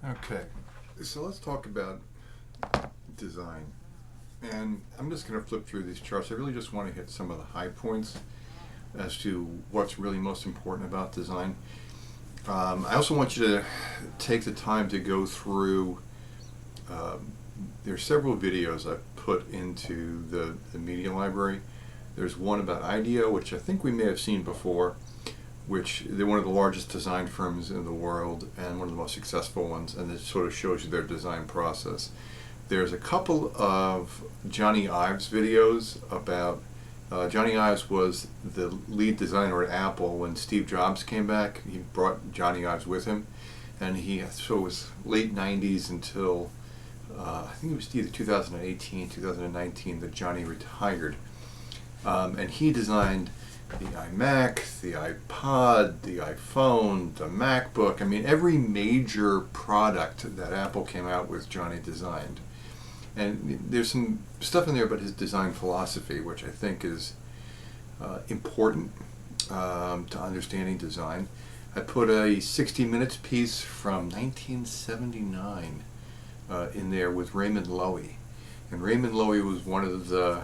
Okay, so let's talk about design. And I'm just going to flip through these charts. I really just want to hit some of the high points as to what's really most important about design. I also want you to take the time to go through, there are several videos I've put into the media library. There's one about IDEO, which I think we may have seen before, which they're one of the largest design firms in the world and one of the most successful ones, and it sort of shows you their design process. There's a couple of Johnny Ives videos about, Johnny Ives was the lead designer at Apple when Steve Jobs came back. He brought Johnny Ives with him, and so it was late 90s until I think it was either 2018, 2019 that Johnny retired. And he designed the iMac, the iPod, the iPhone, the MacBook. I mean, every major product that Apple came out with, Johnny designed. And there's some stuff in there about his design philosophy, which I think is important to understanding design. I put a 60 Minutes piece from 1979 in there with Raymond Loewy. And Raymond Loewy was one of the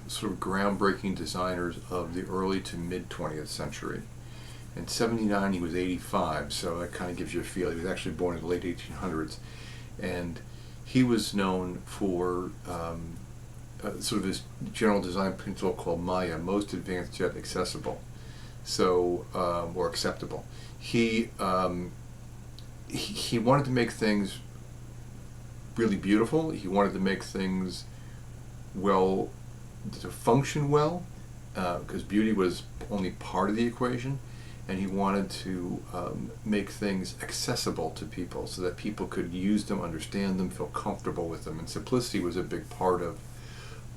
sort of groundbreaking designers of the early to mid 20th century. In 79 he was 85, so that kind of gives you a feel. He was actually born in the late 1800s, and he was known for sort of his general design principle called Maya, most advanced yet accessible, so or acceptable. He wanted to make things really beautiful. He wanted to make things to function well, because beauty was only part of the equation, and he wanted to make things accessible to people so that people could use them, understand them, feel comfortable with them, and simplicity was a big part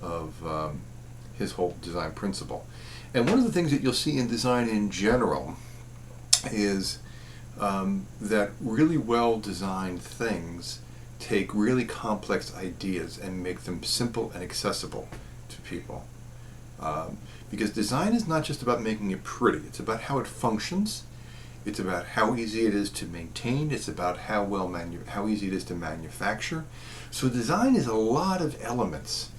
of his whole design principle. And one of the things that you'll see in design in general is that really well designed things take really complex ideas and make them simple and accessible to people. Because design is not just about making it pretty, it's about how it functions, it's about how easy it is to maintain, it's about how easy it is to manufacture. So design is a lot of elements.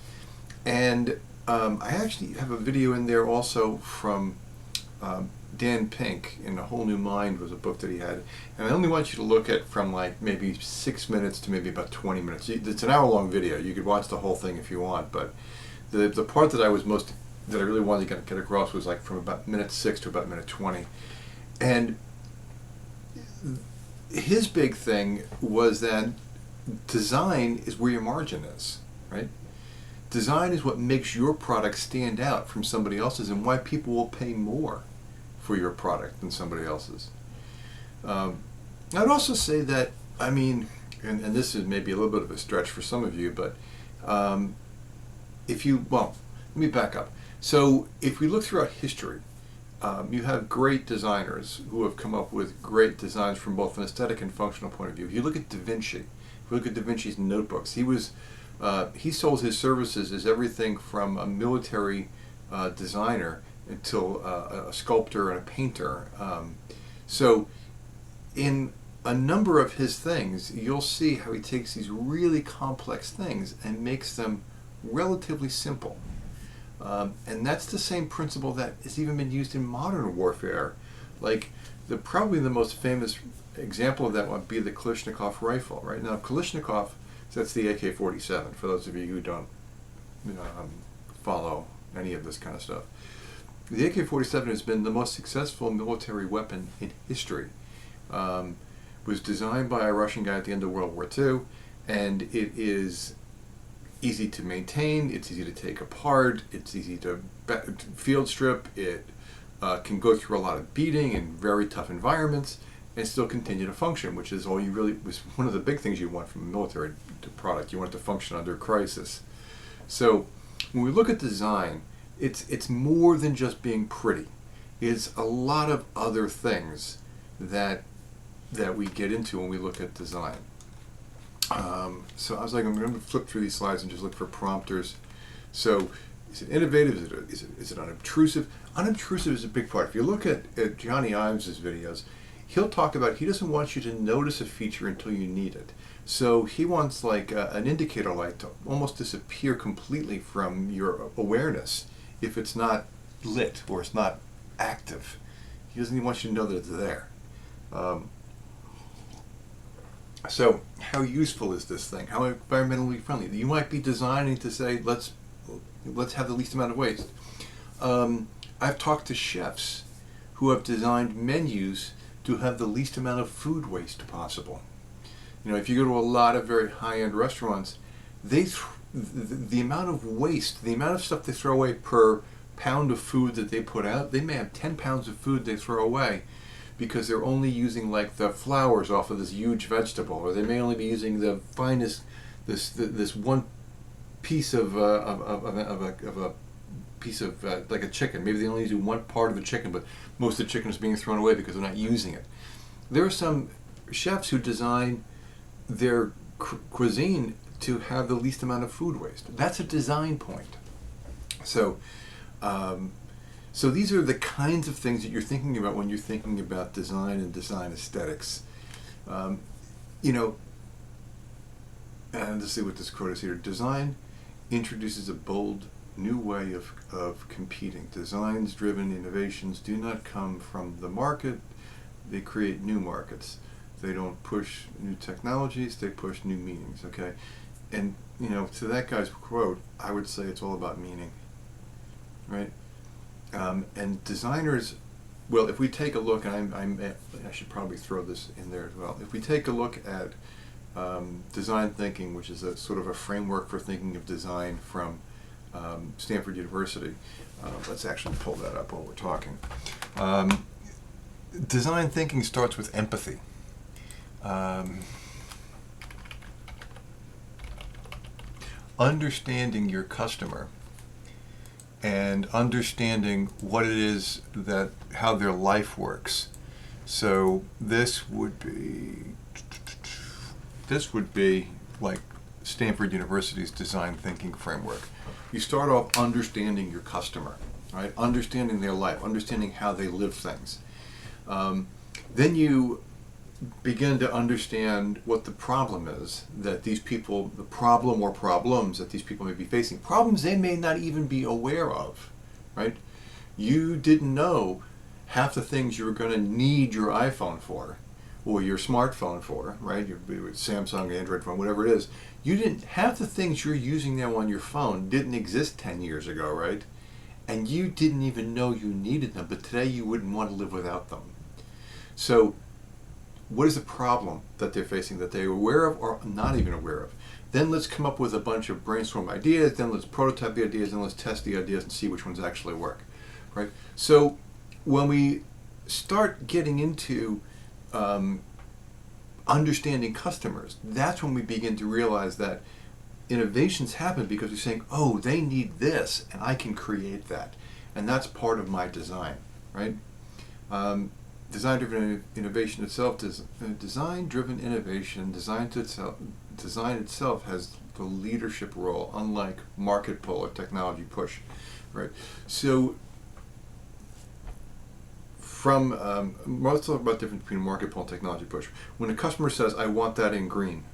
And I actually have a video in there also from Dan Pink, in A Whole New Mind was a book that he had, and I only want you to look at from like maybe 6 minutes to maybe about 20 minutes. It's an hour-long video. You could watch the whole thing if you want, but the part that I really wanted to get across was like from about minute 6 to about minute 20. And his big thing was that design is where your margin is, right? Design is what makes your product stand out from somebody else's and why people will pay more for your product than somebody else's. I'd also say that, I mean, and this is maybe a little bit of a stretch for some of you, but let me back up. So if we look throughout history, you have great designers who have come up with great designs from both an aesthetic and functional point of view. If you look at Da Vinci, if you look at Da Vinci's notebooks, he sold his services as everything from a military designer until a sculptor and a painter. So in a number of his things, you'll see how he takes these really complex things and makes them relatively simple. And that's the same principle that has even been used in modern warfare. Like, probably the most famous example of that would be the Kalashnikov rifle, right? Now, Kalashnikov, that's the AK-47, for those of you who don't follow any of this kind of stuff. The AK-47 has been the most successful military weapon in history. Was designed by a Russian guy at the end of World War II, and it is easy to maintain, it's easy to take apart, it's easy to field strip, it can go through a lot of beating in very tough environments and still continue to function, which is was one of the big things you want from a military product. You want it to function under crisis. So when we look at design, it's more than just being pretty. It's a lot of other things that we get into when we look at design. So I was like, I'm going to flip through these slides and just look for prompters. So is it innovative? Is it unobtrusive? Unobtrusive is a big part. If you look at Johnny Ives' videos, he'll talk about he doesn't want you to notice a feature until you need it. So he wants like an indicator light to almost disappear completely from your awareness if it's not lit or it's not active. He doesn't even want you to know that it's there. So how useful is this thing? How environmentally friendly? You might be designing to say, let's have the least amount of waste. I've talked to chefs who have designed menus to have the least amount of food waste possible. You know, if you go to a lot of very high-end restaurants, the amount of waste, the amount of stuff they throw away per pound of food that they put out, they may have 10 pounds of food they throw away because they're only using like the flowers off of this huge vegetable, or they may only be using the finest, this one piece of a piece of like a chicken. Maybe they only do one part of the chicken, but most of the chicken is being thrown away because they're not using it. There are some chefs who design their cuisine to have the least amount of food waste. That's a design point. So, so these are the kinds of things that you're thinking about when you're thinking about design and design aesthetics. You know, and let's see what this quote is here. Design introduces a bold new way of competing. Designs-driven innovations do not come from the market, they create new markets. They don't push new technologies, they push new meanings, okay? And, you know, to that guy's quote, I would say it's all about meaning, right? And designers, well, if we take a look, and I should probably throw this in there as well. If we take a look at design thinking, which is a sort of a framework for thinking of design from Stanford University. Let's actually pull that up while we're talking. Design thinking starts with empathy. Understanding your customer and understanding what it is how their life works. So this would be like Stanford University's design thinking framework. You start off understanding your customer, right? Understanding their life, understanding how they live things. Then you begin to understand what the problem is that these people, the problem or problems that these people may be facing. Problems they may not even be aware of, right? You didn't know half the things you were going to need your iPhone for, or your smartphone for, right? Your Samsung, Android phone, whatever it is. You didn't, half the things you're using now on your phone didn't exist 10 years ago, right? And you didn't even know you needed them, but today you wouldn't want to live without them. So what is the problem that they're facing that they're aware of or not even aware of? Then let's come up with a bunch of brainstorm ideas, then let's prototype the ideas, then let's test the ideas and see which ones actually work, right? So when we start getting into understanding customers, that's when we begin to realize that innovations happen because we're saying, oh, they need this, and I can create that. And that's part of my design, right? Design-driven innovation itself, design-driven innovation, design itself has the leadership role, unlike market pull or technology push, right? So let's talk about the difference between market pull and technology push. When a customer says, I want that in green,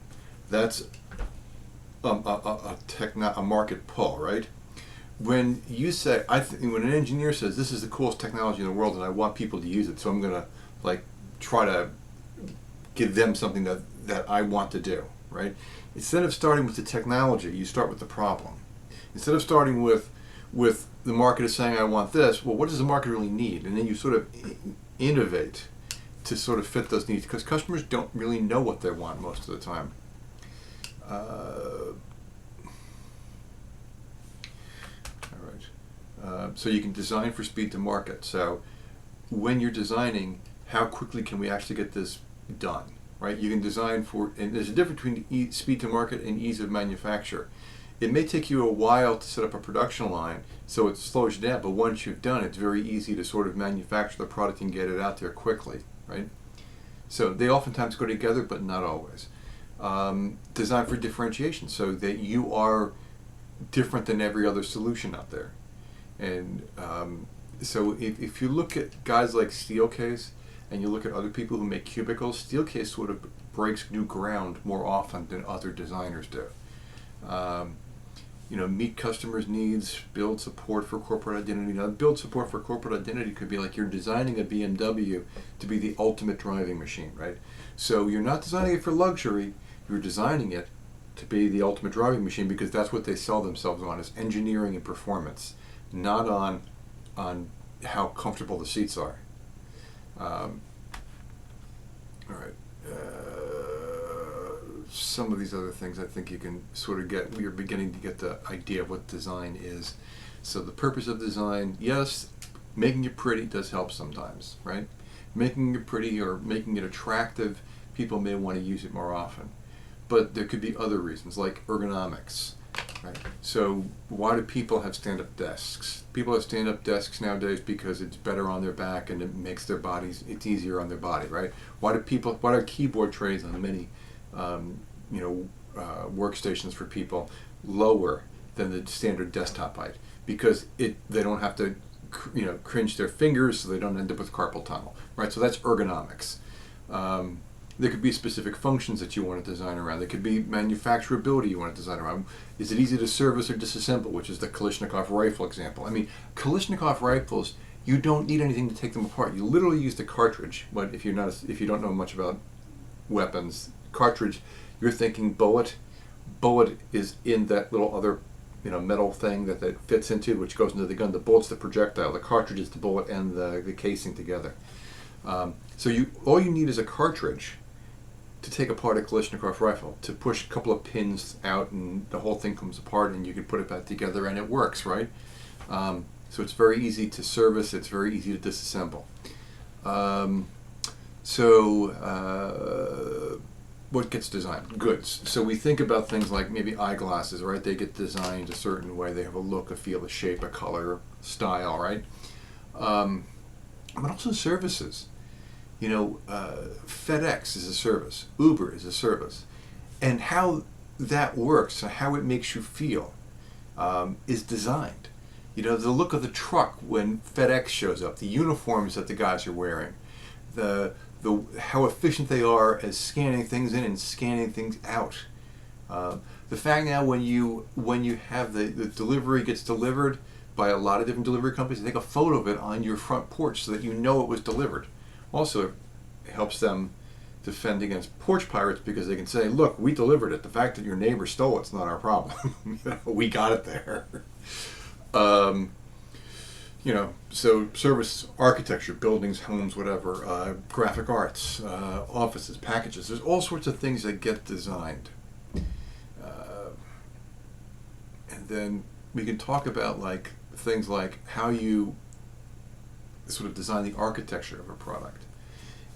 that's a market pull, right? When you say, when an engineer says, this is the coolest technology in the world and I want people to use it, so I'm going to like try to give them something that I want to do, right? Instead of starting with the technology, you start with the problem. Instead of starting with the market is saying, I want this, well, what does the market really need? And then you sort of innovate to sort of fit those needs, because customers don't really know what they want most of the time. So you can design for speed to market. So when you're designing, how quickly can we actually get this done, right? You can design for, and there's a difference between speed to market and ease of manufacture. It may take you a while to set up a production line, so it slows you down, but once you've done it, it's very easy to sort of manufacture the product and get it out there quickly, right? So they oftentimes go together, but not always. Design for differentiation, so that you are different than every other solution out there. And so if you look at guys like Steelcase, and you look at other people who make cubicles, Steelcase sort of breaks new ground more often than other designers do. Meet customers' needs, build support for corporate identity. Now, build support for corporate identity could be like you're designing a BMW to be the ultimate driving machine, right? So you're not designing it for luxury, you're designing it to be the ultimate driving machine because that's what they sell themselves on, is engineering and performance, not on how comfortable the seats are. All right. Some of these other things I think you can sort of get, you're beginning to get the idea of what design is. So the purpose of design, yes, making it pretty does help sometimes, right? Making it pretty or making it attractive, people may want to use it more often. But there could be other reasons, like ergonomics, right? So why do people have stand-up desks? People have stand-up desks nowadays because it's better on their back and it makes their bodies, it's easier on their body, right? Why are keyboard trays on many workstations for people lower than the standard desktop height? Because they don't have to cringe their fingers, so they don't end up with carpal tunnel, right? So that's ergonomics. There could be specific functions that you want to design around. There could be manufacturability you want to design around. Is it easy to service or disassemble, which is the Kalashnikov rifle example. I mean, Kalashnikov rifles, you don't need anything to take them apart. You literally use the cartridge. But if you don't know much about weapons, cartridge, you're thinking bullet. Bullet is in that little other metal thing that fits into, which goes into the gun. The bullet's the projectile. The cartridge is the bullet and the casing together. So all you need is a cartridge to take apart a Kalashnikov rifle, to push a couple of pins out and the whole thing comes apart and you can put it back together and it works, right? So it's very easy to service, it's very easy to disassemble. What gets designed? Goods. So we think about things like maybe eyeglasses, right? They get designed a certain way, they have a look, a feel, a shape, a color, style, right? But also services. FedEx is a service, Uber is a service, and how that works and how it makes you feel is designed. The look of the truck when FedEx shows up, the uniforms that the guys are wearing, how efficient they are as scanning things in and scanning things out. The fact now when you have the delivery gets delivered by a lot of different delivery companies, they take a photo of it on your front porch so that you know it was delivered. Also, it helps them defend against porch pirates because they can say, look, we delivered it. The fact that your neighbor stole it's not our problem. We got it there. So service, architecture, buildings, homes, whatever, graphic arts, offices, packages. There's all sorts of things that get designed. And then we can talk about things like how you sort of design the architecture of a product.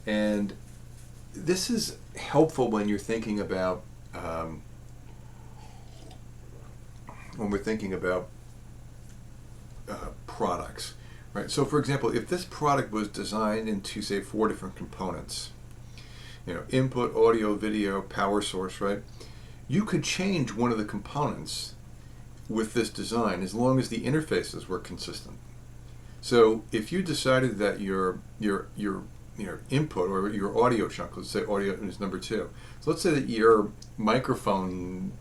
And this is helpful when you're thinking about products, right? So for example, if this product was designed into, say, 4 different components, input, audio, video, power source, right? You could change one of the components with this design as long as the interfaces were consistent. So if you decided that your input or your audio chunk, let's say audio is number 2. So let's say that your microphone,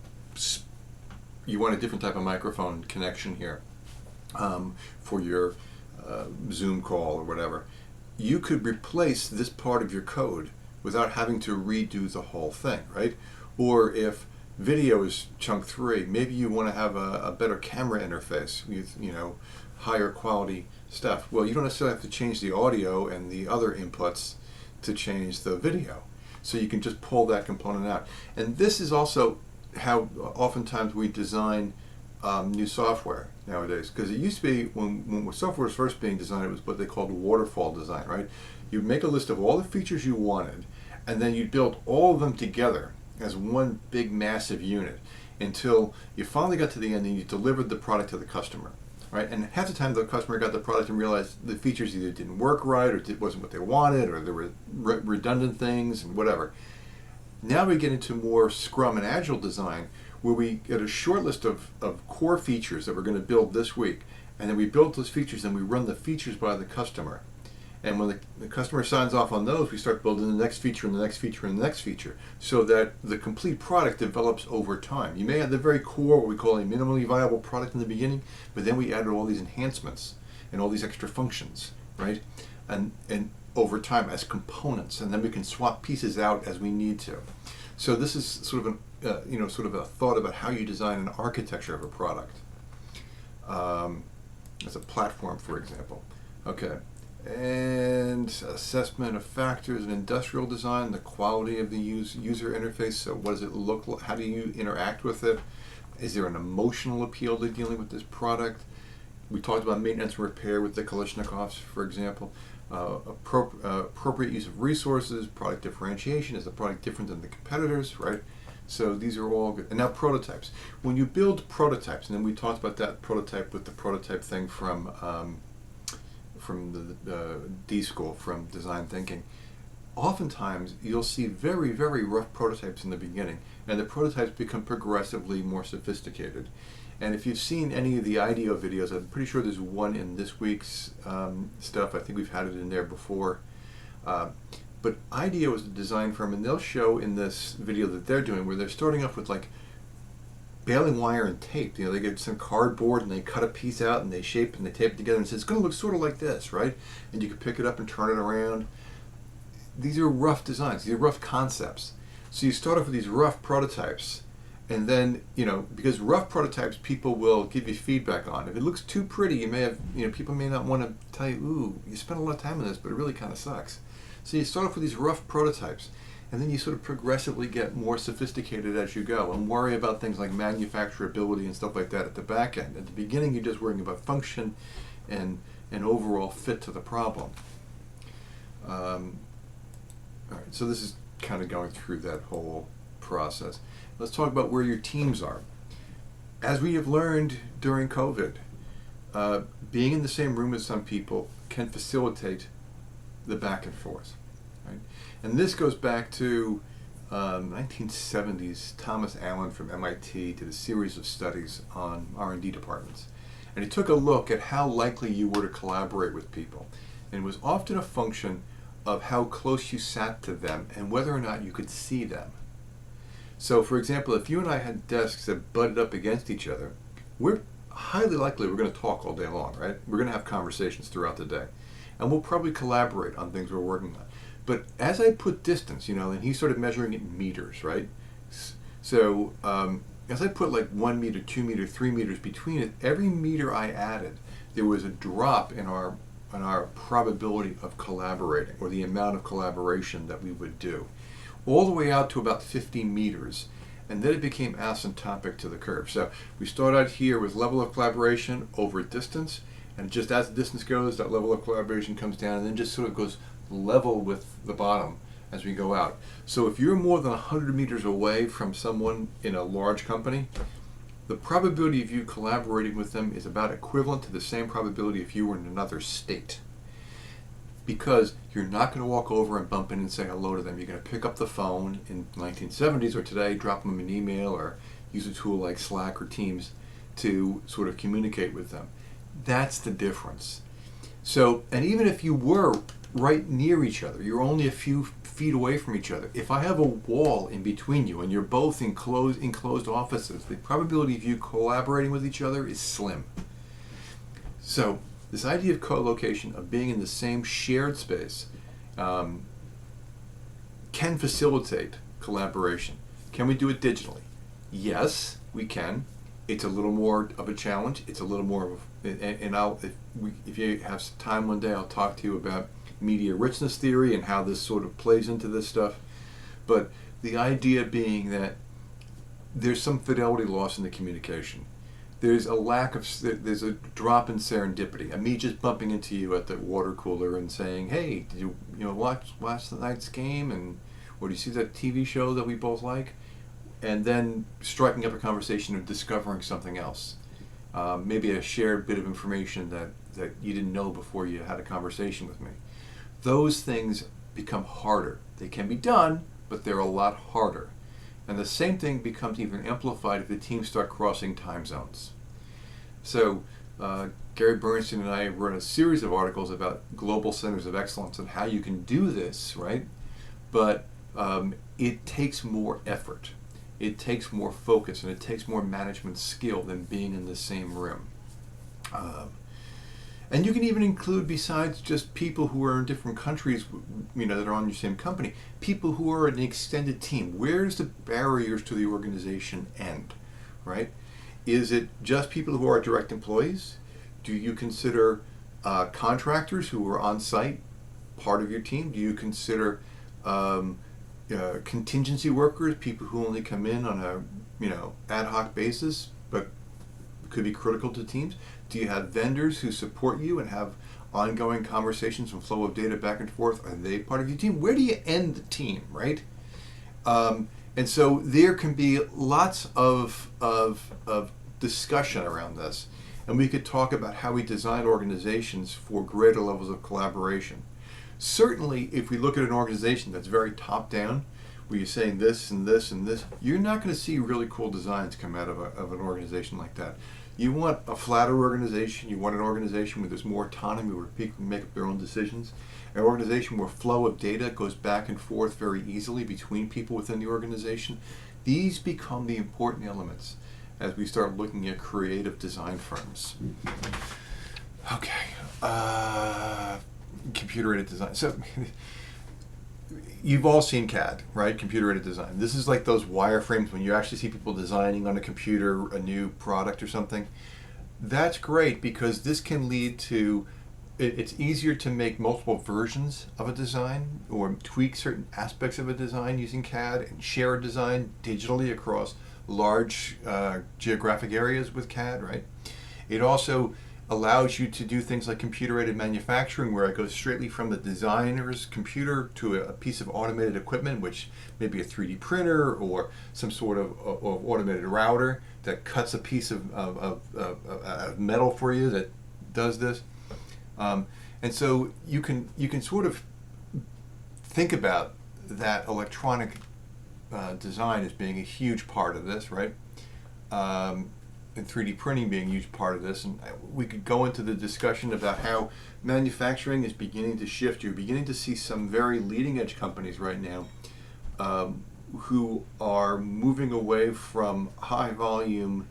you want a different type of microphone connection here for your Zoom call or whatever. You could replace this part of your code without having to redo the whole thing, right? Or if video is chunk 3, maybe you want to have a better camera interface with higher quality stuff. Well, you don't necessarily have to change the audio and the other inputs to change the video. So you can just pull that component out. And this is also how oftentimes we design new software nowadays. Because it used to be, when software was first being designed, it was what they called waterfall design, right? You'd make a list of all the features you wanted, and then you'd build all of them together as one big massive unit until you finally got to the end and you delivered the product to the customer. Right? And half the time the customer got the product and realized the features either didn't work right or it wasn't what they wanted, or there were redundant things and whatever. Now we get into more Scrum and Agile design, where we get a short list of core features that we're going to build this week, and then we build those features and we run the features by the customer. And when the customer signs off on those, we start building the next feature and the next feature and the next feature, so that the complete product develops over time. You may have the very core, what we call a minimally viable product in the beginning, but then we added all these enhancements and all these extra functions, right? And over time as components, and then we can swap pieces out as we need to. So this is sort of sort of a thought about how you design an architecture of a product. As a platform, for example. Okay. And assessment of factors in industrial design, the quality of the user interface. So what does it look like? How do you interact with it? Is there an emotional appeal to dealing with this product? We talked about maintenance and repair with the Kalashnikovs, for example. Appropriate use of resources, product differentiation. Is the product different than the competitors, right? So these are all good. And now prototypes. When you build prototypes, and then we talked about that prototype with the prototype thing from the D School, from design thinking. Oftentimes you'll see very, very rough prototypes in the beginning, and the prototypes become progressively more sophisticated. And if you've seen any of the IDEO videos, I'm pretty sure there's one in this week's stuff. I think we've had it in there before. But IDEO is a design firm, and they'll show in this video that they're doing where they're starting off with like baling wire and tape. You know, they get some cardboard and they cut a piece out and they shape and they tape it together and say it's going to look sort of like this, right? And you can pick it up and turn it around. These are rough designs. These are rough concepts. So you start off with these rough prototypes, and then, you know, because rough prototypes people will give you feedback on. If it looks too pretty, you may have, you know, people may not want to tell you, ooh, you spent a lot of time on this, but it really kind of sucks. So you start off with these rough prototypes, and then you sort of progressively get more sophisticated as you go and worry about things like manufacturability and stuff like that at the back end. At the beginning, you're just worrying about function and overall fit to the problem. All right, so this is kind of going through that whole process. Let's talk about where your teams are. As we have learned during COVID, being in the same room as some people can facilitate the back and forth, right? And this goes back to 1970s. Thomas Allen from MIT did a series of studies on R&D departments, and he took a look at how likely you were to collaborate with people, and it was often a function of how close you sat to them and whether or not you could see them. So, for example, if you and I had desks that butted up against each other, we're highly likely we're going to talk all day long, right? We're going to have conversations throughout the day. And we'll probably collaborate on things we're working on. But as I put distance, you know, and he started measuring it in meters, right? So as I put like 1 meter, 2 meter, 3 meters between it, every meter I added, there was a drop in our probability of collaborating, or the amount of collaboration that we would do, all the way out to about 50 meters. And then it became asymptotic to the curve. So we start out here with level of collaboration over distance, and just as the distance goes, that level of collaboration comes down and then just sort of goes level with the bottom as we go out. So if you're more than 100 meters away from someone in a large company, the probability of you collaborating with them is about equivalent to the same probability if you were in another state. Because you're not going to walk over and bump in and say hello to them. You're going to pick up the phone in 1970s or today, drop them an email, or use a tool like Slack or Teams to sort of communicate with them. That's the difference. So, and even if you were right near each other, you're only a few feet away from each other. If I have a wall in between you and you're both in enclosed offices, the probability of you collaborating with each other is slim. So, this idea of co-location, of being in the same shared space, can facilitate collaboration. Can we do it digitally? Yes, we can. It's a little more of a challenge. It's a little more of if you have some time one day, I'll talk to you about media richness theory and how this sort of plays into this stuff. But the idea being that there's some fidelity loss in the communication. There's there's a drop in serendipity. Me just bumping into you at the water cooler and saying, "Hey, did you watch last night's game? Or do you see that TV show that we both like?" And then striking up a conversation and discovering something else. Maybe a shared bit of information that you didn't know before you had a conversation with me. Those things become harder. They can be done, but they're a lot harder. And the same thing becomes even amplified if the teams start crossing time zones. So Gary Bernstein and I wrote a series of articles about global centers of excellence and how you can do this, right? But it takes more effort, it takes more focus, and it takes more management skill than being in the same room. And you can even include, besides just people who are in different countries, that are on your same company, people who are an extended team. Where does the barriers to the organization end, right? Is it just people who are direct employees? Do you consider contractors who are on site part of your team? Do you consider contingency workers, people who only come in on a ad hoc basis, but could be critical to teams? Do you have vendors who support you and have ongoing conversations and flow of data back and forth? Are they part of your team? Where do you end the team, right? And so there can be lots of discussion around this. And we could talk about how we design organizations for greater levels of collaboration. Certainly, if we look at an organization that's very top-down, where you're saying this and this and this, you're not going to see really cool designs come out of an organization like that. You want a flatter organization. You want an organization where there's more autonomy, where people can make up their own decisions. An organization where flow of data goes back and forth very easily between people within the organization. These become the important elements as we start looking at creative design firms. Okay, computer-aided design. So you've all seen CAD, right? Computer-aided design. This is like those wireframes when you actually see people designing on a computer a new product or something. That's great because this can lead to, it's easier to make multiple versions of a design or tweak certain aspects of a design using CAD and share a design digitally across large geographic areas with CAD, right? It also allows you to do things like computer-aided manufacturing, where it goes straightly from the designer's computer to a piece of automated equipment, which may be a 3D printer or some sort of automated router that cuts a piece of metal for you that does this. And so you can sort of think about that electronic design as being a huge part of this, right? And 3D printing being a huge part of this. And we could go into the discussion about how manufacturing is beginning to shift. You're beginning to see some very leading edge companies right now who are moving away from high volume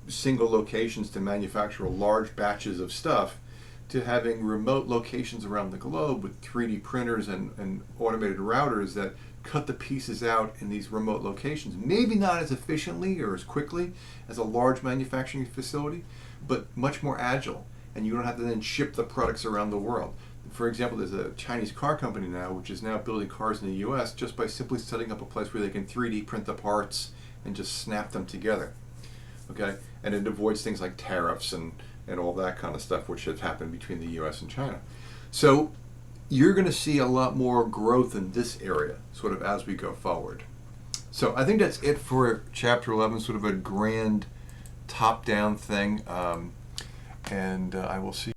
single locations to manufacture large batches of stuff to having remote locations around the globe with 3D printers and automated routers that cut the pieces out in these remote locations. Maybe not as efficiently or as quickly as a large manufacturing facility, but much more agile. And you don't have to then ship the products around the world. For example, there's a Chinese car company now which is now building cars in the US just by simply setting up a place where they can 3D print the parts and just snap them together. Okay? And it avoids things like tariffs and all that kind of stuff which has happened between the US and China. So you're going to see a lot more growth in this area sort of as we go forward. So I think that's it for Chapter 11, sort of a grand top-down thing. And I will see